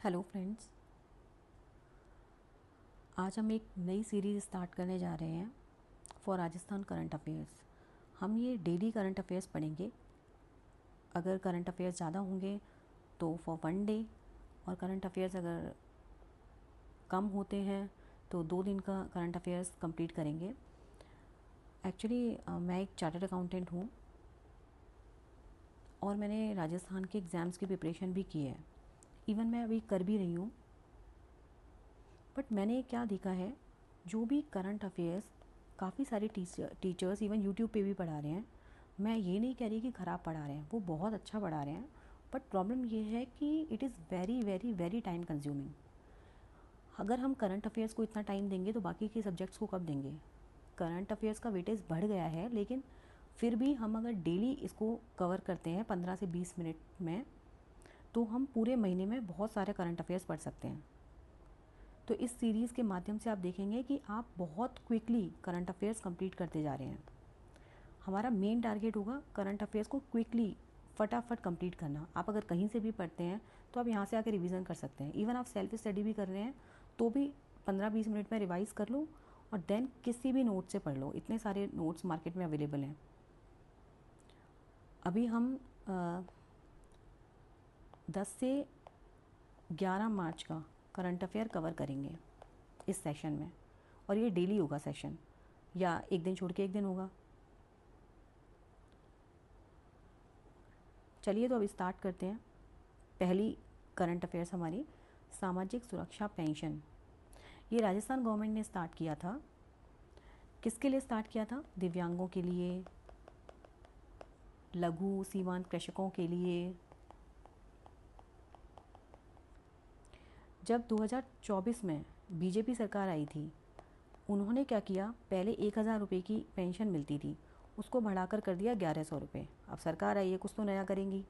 Hello friends, आज हम एक नई सीरीज़ स्टार्ट करने जा रहे हैं फॉर राजस्थान करंट अफेयर्स। हम ये डेली करंट अफेयर्स पढ़ेंगे। अगर करंट अफेयर्स ज़्यादा होंगे तो फॉर वन डे, और करंट अफेयर्स अगर कम होते हैं तो 2 दिन का करंट अफेयर्स कंप्लीट करेंगे। एक्चुअली मैं एक चार्टर्ड अकाउंटेंट हूँ और मैंने राजस्थान के एग्ज़ाम्स की प्रिपरेशन भी की है। इवन मैं अभी कर भी रही हूँ। बट मैंने क्या देखा है, जो भी करंट अफेयर्स काफ़ी सारे टीचर्स इवन यूट्यूब पे भी पढ़ा रहे हैं। मैं ये नहीं कह रही कि ख़राब पढ़ा रहे हैं, वो बहुत अच्छा पढ़ा रहे हैं। बट प्रॉब्लम ये है कि it is very very very time consuming. अगर हम करंट अफेयर्स को इतना टाइम देंगे तो बाकी के सब्जेक्ट्स को कब देंगे। करंट अफेयर्स का वेटेज बढ़ गया है, लेकिन फिर भी हम अगर डेली इसको कवर करते हैं 15 से 20 मिनट में, तो हम पूरे महीने में बहुत सारे करंट अफेयर्स पढ़ सकते हैं। तो इस सीरीज़ के माध्यम से आप देखेंगे कि आप बहुत क्विकली करंट अफेयर्स कंप्लीट करते जा रहे हैं। हमारा मेन टारगेट होगा करंट अफेयर्स को क्विकली फटाफट कंप्लीट करना। आप अगर कहीं से भी पढ़ते हैं तो आप यहाँ से आकर रिवीजन कर सकते हैं। इवन आप सेल्फ स्टडी भी कर रहे हैं तो भी 15-20 मिनट में रिवाइज़ कर लो और देन किसी भी नोट से पढ़ लो। इतने सारे नोट्स मार्केट में अवेलेबल हैं। अभी हम 10 से 11 मार्च का करंट अफेयर कवर करेंगे इस सेशन में, और ये डेली होगा सेशन, या एक दिन छोड़ के एक दिन होगा। चलिए तो अब स्टार्ट करते हैं। पहली करंट अफेयर्स हमारी सामाजिक सुरक्षा पेंशन। ये राजस्थान गवर्नमेंट ने स्टार्ट किया था। किसके लिए स्टार्ट किया था? दिव्यांगों के लिए, लघु सीमांत कृषकों के लिए। जब 2024 में बीजेपी सरकार आई थी, उन्होंने क्या किया, पहले 1000 रुपये की पेंशन मिलती थी, उसको बढ़ाकर कर दिया 1100 रुपये। अब सरकार आई है, कुछ तो नया करेंगी।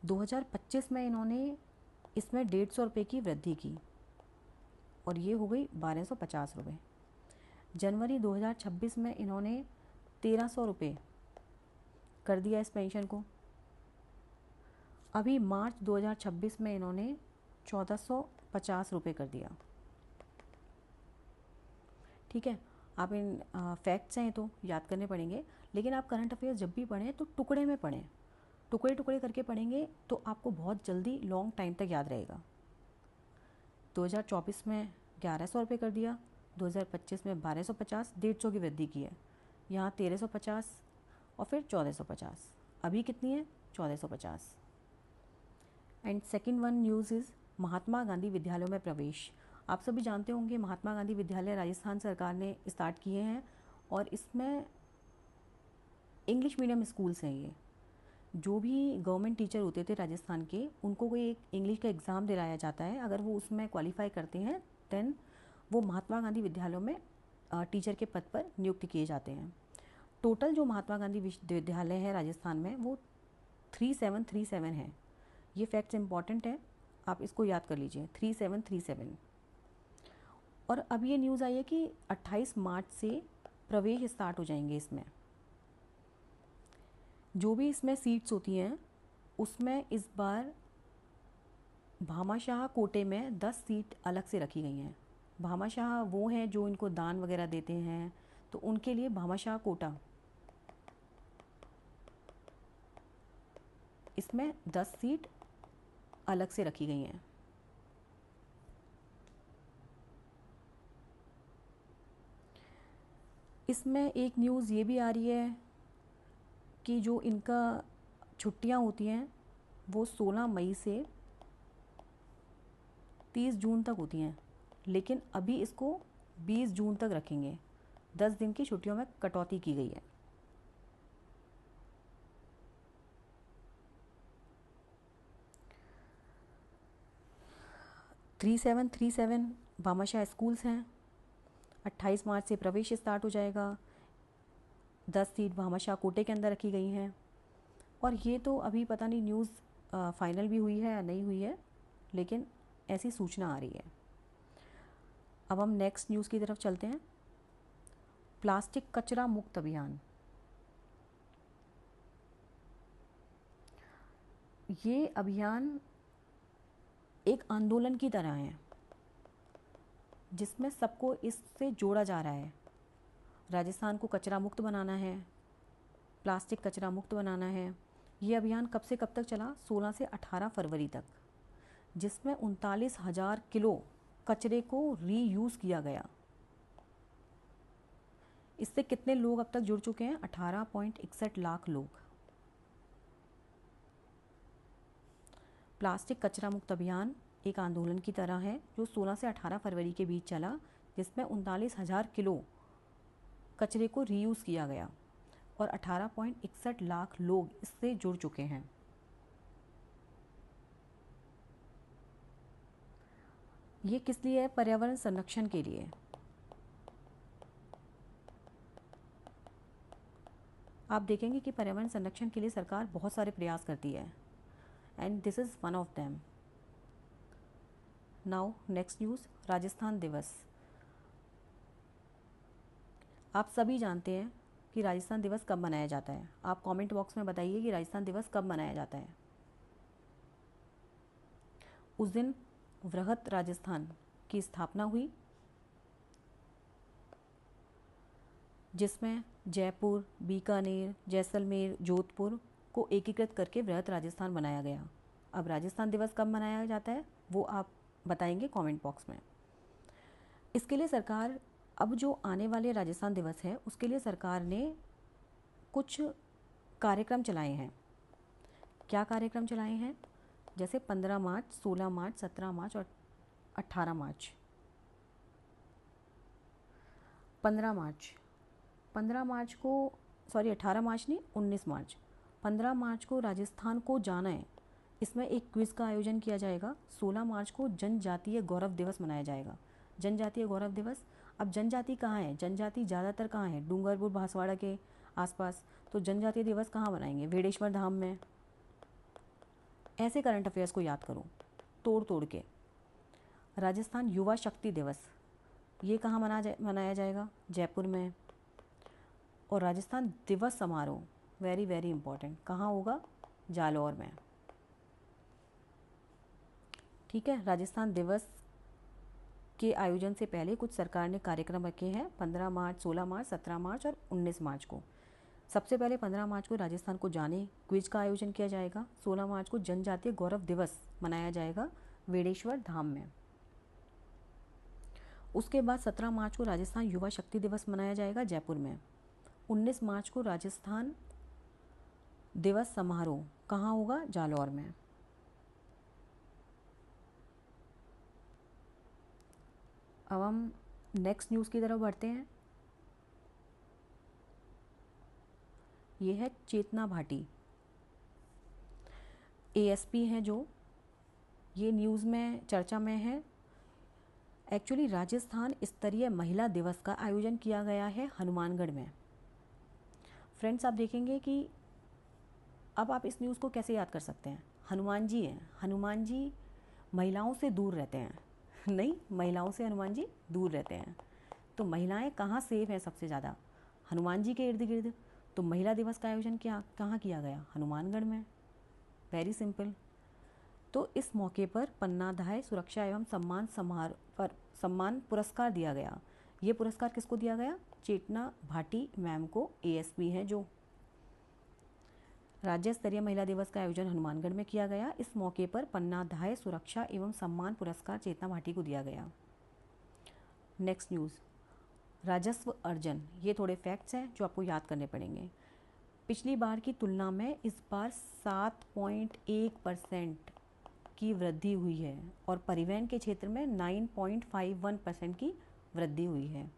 2025 में इन्होंने इसमें 150 रुपये की वृद्धि की और ये हो गई 1250 रुपये। जनवरी 2026 में इन्होंने 1300 रुपये कर दिया इस पेंशन को। अभी मार्च 2026 में इन्होंने 1450 रुपये कर दिया। ठीक है, आप इन फैक्ट्स हैं तो याद करने पड़ेंगे, लेकिन आप करंट अफेयर्स जब भी पढ़ें तो टुकड़े में पढ़ें। टुकड़े टुकड़े करके पढ़ेंगे तो आपको बहुत जल्दी लॉन्ग टाइम तक याद रहेगा। 2024 में 1100 रुपये कर दिया, 2025 में 1250, 150 की वृद्धि की है। यहाँ 1350 और फिर 1450। अभी कितनी है? 1450। And second one news is Mahatma Gandhi विद्यालयों में प्रवेश। आप सभी जानते होंगे महात्मा गांधी विद्यालय राजस्थान सरकार ने स्टार्ट किए हैं, और इसमें इंग्लिश मीडियम स्कूल्स हैं। ये जो भी गवर्नमेंट टीचर होते थे राजस्थान के, उनको कोई एक इंग्लिश का एग्ज़ाम दिलाया जाता है। अगर वो उसमें क्वालिफाई करते हैं देन वो महात्मा गांधी विद्यालयों में टीचर के पद पर नियुक्त किए जाते हैं। टोटल जो महात्मा गांधी विश्वविद्यालय है राजस्थान में वो 3737 है। ये फैक्ट्स इंपॉर्टेंट है, आप इसको याद कर लीजिए, 3737। और अब ये न्यूज़ आई है कि 28 मार्च से प्रवेश स्टार्ट हो जाएंगे इसमें। जो भी इसमें सीट्स होती हैं उसमें इस बार भामाशाह कोटे में 10 सीट अलग से रखी गई हैं। भामाशाह वो हैं जो इनको दान वगैरह देते हैं, तो उनके लिए भामाशाह कोटा, इसमें 10 सीट अलग से रखी गई हैं। इसमें एक न्यूज़ ये भी आ रही है कि जो इनका छुट्टियां होती हैं वो 16 मई से 30 जून तक होती हैं, लेकिन अभी इसको 20 जून तक रखेंगे। 10 दिन की छुट्टियों में कटौती की गई है। 3737 भामाशाह स्कूल्स हैं। 28 मार्च से प्रवेश स्टार्ट हो जाएगा। 10 सीट भामाशाह कोटे के अंदर रखी गई हैं। और ये तो अभी पता नहीं न्यूज़ फाइनल भी हुई है या नहीं हुई है, लेकिन ऐसी सूचना आ रही है। अब हम नेक्स्ट न्यूज़ की तरफ चलते हैं। प्लास्टिक कचरा मुक्त अभियान। ये अभियान एक आंदोलन की तरह हैं जिसमें सबको इससे जोड़ा जा रहा है। राजस्थान को कचरा मुक्त बनाना है, प्लास्टिक कचरा मुक्त बनाना है। ये अभियान कब से कब तक चला? 16 से 18 फरवरी तक, जिसमें 39,000 किलो कचरे को रीयूज़ किया गया। इससे कितने लोग अब तक जुड़ चुके हैं? 18.61 लाख लोग। प्लास्टिक कचरा मुक्त अभियान एक आंदोलन की तरह है जो 16 से 18 फरवरी के बीच चला, जिसमें 39,000 किलो कचरे को रीयूज़ किया गया और 18.61 लाख लोग इससे जुड़ चुके हैं। ये किस लिए है? पर्यावरण संरक्षण के लिए। आप देखेंगे कि पर्यावरण संरक्षण के लिए सरकार बहुत सारे प्रयास करती है, and this is one of them. Now next news, Rajasthan दिवस। आप सभी जानते हैं कि राजस्थान दिवस कब मनाया जाता है। आप कमेंट बॉक्स में बताइए कि राजस्थान दिवस कब मनाया जाता है। उस दिन वृहत राजस्थान की स्थापना हुई, जिसमें जयपुर, बीकानेर, जैसलमेर, जोधपुर को एकीकृत करके वृहत राजस्थान बनाया गया। अब राजस्थान दिवस कब मनाया जाता है वो आप बताएंगे कमेंट बॉक्स में। इसके लिए सरकार, अब जो आने वाले राजस्थान दिवस है उसके लिए सरकार ने कुछ कार्यक्रम चलाए हैं। क्या कार्यक्रम चलाए हैं? जैसे 15 मार्च, 16 मार्च, 17 मार्च और 18 मार्च। 15 मार्च को, सॉरी 18 मार्च नहीं, 19 मार्च। 15 मार्च को राजस्थान को जाना है, इसमें एक क्विज़ का आयोजन किया जाएगा। 16 मार्च को जनजातीय गौरव दिवस मनाया जाएगा। जनजातीय गौरव दिवस, अब जनजाति कहाँ है? जनजाति ज़्यादातर कहाँ है? डूंगरपुर, बांसवाड़ा के आसपास। तो जनजातीय दिवस कहाँ मनाएंगे? वेडेश्वर धाम में। ऐसे करंट अफेयर्स को याद करो तोड़ तोड़ के। राजस्थान युवा शक्ति दिवस, ये कहाँ मनाया जाएगा? जयपुर में। और राजस्थान दिवस समारोह, वेरी वेरी इंपॉर्टेंट, कहाँ होगा? जालौर में। ठीक है, राजस्थान दिवस के आयोजन से पहले कुछ सरकार ने कार्यक्रम रखे हैं 15 मार्च, 16 मार्च, 17 मार्च और 19 मार्च को। सबसे पहले 15 मार्च को राजस्थान को जाने क्विज का आयोजन किया जाएगा। 16 मार्च को जनजातीय गौरव दिवस मनाया जाएगा वेडेश्वर धाम में। उसके बाद 17 मार्च को राजस्थान युवा शक्ति दिवस मनाया जाएगा जयपुर में। 19 मार्च को राजस्थान दिवस समारोह कहाँ होगा? जालौर में। अब हम नेक्स्ट न्यूज़ की तरफ बढ़ते हैं। ये है चेतना भाटी, एएसपी हैं जो, ये न्यूज़ में चर्चा में है। एक्चुअली राजस्थान स्तरीय महिला दिवस का आयोजन किया गया है हनुमानगढ़ में। फ्रेंड्स, आप देखेंगे कि अब आप इस न्यूज़ को कैसे याद कर सकते हैं? हनुमान जी हैं, हनुमान जी महिलाओं से दूर रहते हैं नहीं, महिलाओं से हनुमान जी दूर रहते हैं। तो महिलाएं कहाँ सेफ हैं सबसे ज़्यादा? हनुमान जी के इर्द गिर्द। तो महिला दिवस का आयोजन कहाँ किया गया? हनुमानगढ़ में। Very simple. तो इस मौके पर पन्नाधाय सुरक्षा एवं सम्मान समारोह पर सम्मान पुरस्कार दिया गया। ये पुरस्कार किसको दिया गया? चेतना भाटी मैम को, एएसपी हैं जो। राज्य स्तरीय महिला दिवस का आयोजन हनुमानगढ़ में किया गया। इस मौके पर पन्नाधाय सुरक्षा एवं सम्मान पुरस्कार चेतना भाटी को दिया गया। नेक्स्ट न्यूज़, राजस्व अर्जन। ये थोड़े फैक्ट्स हैं जो आपको याद करने पड़ेंगे। पिछली बार की तुलना में इस बार 7.1% की वृद्धि हुई है और परिवहन के क्षेत्र में 9.51% की वृद्धि हुई है।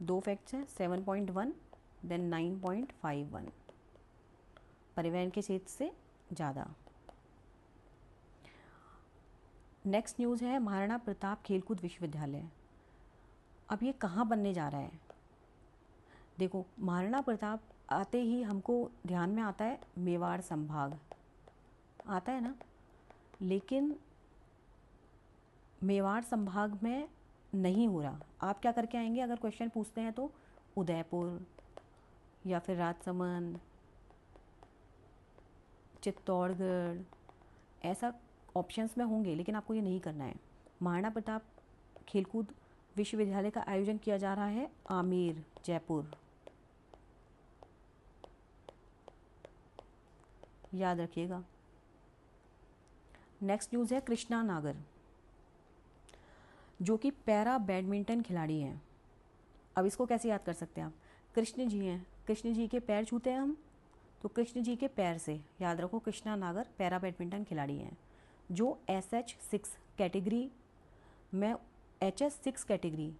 दो फैक्ट्स हैं, 7.1 देन 9.51, परिवहन के क्षेत्र से ज़्यादा। नेक्स्ट न्यूज़ है महाराणा प्रताप खेलकूद विश्वविद्यालय। अब ये कहाँ बनने जा रहा है? देखो, महाराणा प्रताप आते ही हमको ध्यान में आता है मेवाड़ संभाग, आता है ना। लेकिन मेवाड़ संभाग में नहीं हो रहा। आप क्या करके आएंगे अगर क्वेश्चन पूछते हैं तो? उदयपुर या फिर राजसमंद, चित्तौड़गढ़, ऐसा ऑप्शंस में होंगे, लेकिन आपको ये नहीं करना है। महाराणा प्रताप खेलकूद विश्वविद्यालय का आयोजन किया जा रहा है आमेर, जयपुर, याद रखिएगा। नेक्स्ट न्यूज़ है कृष्णा नागर, जो कि पैरा बैडमिंटन खिलाड़ी हैं। अब इसको कैसे याद कर सकते हैं आप? कृष्ण जी हैं, कृष्ण जी के पैर छूते हैं हम, तो कृष्ण जी के पैर से याद रखो कृष्णा नागर पैरा बैडमिंटन खिलाड़ी हैं, जो SH6 कैटेगरी में, HS6 कैटेगरी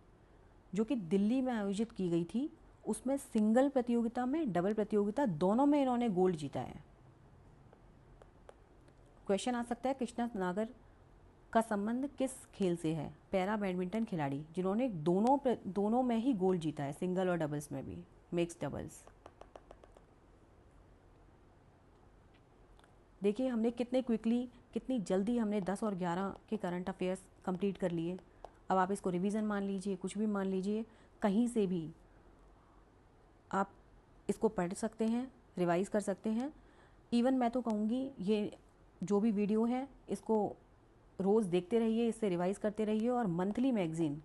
जो कि दिल्ली में आयोजित की गई थी, उसमें सिंगल प्रतियोगिता में, डबल प्रतियोगिता दोनों में इन्होंने गोल्ड जीता है। क्वेश्चन आ सकता है कृष्णा नागर का संबंध किस खेल से है? पैरा बैडमिंटन खिलाड़ी जिन्होंने दोनों में ही गोल्ड जीता है, सिंगल और डबल्स में भी, मिक्स डबल्स। देखिए हमने कितने क्विकली, कितनी जल्दी हमने 10 और 11 के करंट अफेयर्स कंप्लीट कर लिए। अब आप इसको रिवीजन मान लीजिए, कुछ भी मान लीजिए, कहीं से भी आप इसको पढ़ सकते हैं, रिवाइज कर सकते हैं। इवन मैं तो कहूँगी ये जो भी वीडियो है इसको रोज़ देखते रहिए, इससे रिवाइज करते रहिए, और मंथली मैगज़ीन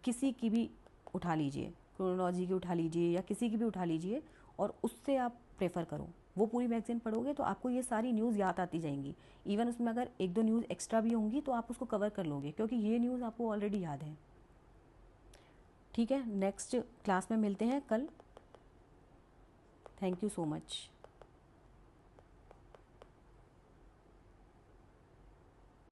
किसी की भी उठा लीजिए, क्रोनोलॉजी की उठा लीजिए या किसी की भी उठा लीजिए, और उससे आप प्रेफर करो। वो पूरी मैगज़ीन पढ़ोगे तो आपको ये सारी न्यूज़ याद आती जाएंगी। इवन उसमें अगर एक दो न्यूज़ एक्स्ट्रा भी होंगी तो आप उसको कवर कर लोगे, क्योंकि ये न्यूज़ आपको ऑलरेडी याद है। ठीक है, नेक्स्ट क्लास में मिलते हैं कल। Thank you so much.